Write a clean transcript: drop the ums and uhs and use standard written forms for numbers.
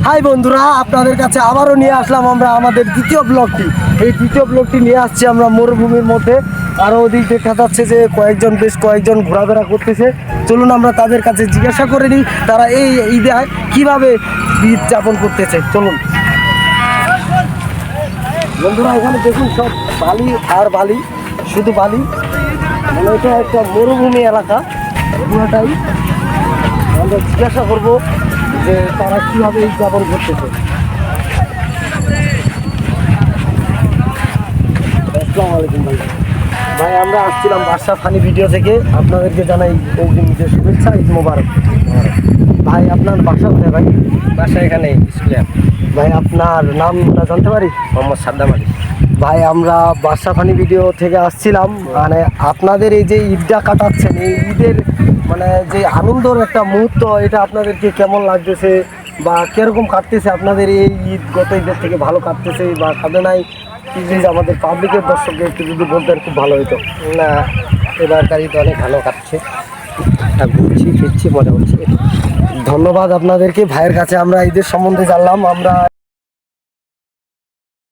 High বন্ধুরা, আপনাদের কাছে আবারও নিয়ে আসলাম আমরা আমাদের দ্বিতীয় ব্লগটি। এই দ্বিতীয় ব্লগটি নিয়ে আসছি আমরা মরুভূমির মধ্যে। আরও ওদিক দেখা যাচ্ছে যে বেশ কয়েকজন ঘোরাফেরা করতেছে। চলুন আমরা তাদের কাছে জিজ্ঞাসা করে নিই তারা এই ঈদে কীভাবে ঈদ যাপন করতেছে। চলুন বন্ধুরা, এখানে দেখুন সব বালি আর বালি, শুধু বালি। মানে এটা একটা মরুভূমি এলাকা পুরোটাই। আমরা জিজ্ঞাসা করবো যে তারা কীভাবে ঈদ যাপন করতেছে। আসসালামু আলাইকুম ভাই। ভাই আমরা আসছিলাম বাদশা ফানি ভিডিও থেকে, আপনাদেরকে জানাই ঈদের শুভেচ্ছা, ঈদ মোবারক। ভাই আপনার বাসা কোথায় ভাই? বাসা এখানে স্কুলে। ভাই আপনার নামটা জানতে পারি? মোহাম্মদ সাদ্দাম আলী। ভাই আমরা বাদশা ফানি ভিডিও থেকে আসছিলাম, মানে আপনাদের এই যে ঈদটা কাটাচ্ছেন, এই ঈদের মানে যে আনন্দর একটা মুহূর্ত, এটা আপনাদেরকে কেমন লাগতেছে বা কীরকম কাটতেছে আপনাদের এই ঈদ? গত ঈদের থেকে ভালো কাটতেছে বা কাটে নাই? প্লিজ আমাদের পাবলিকের দর্শকদের একটু যদি বলতেন খুব ভালো হতো। না, এবারকার ঈদ অনেক ভালো কাটছে, ঘুরছি ফিরছি, মজা করছি। ধন্যবাদ আপনাদেরকে। ভাইয়ের কাছে আমরা ঈদের সম্বন্ধে জানলাম। আমরা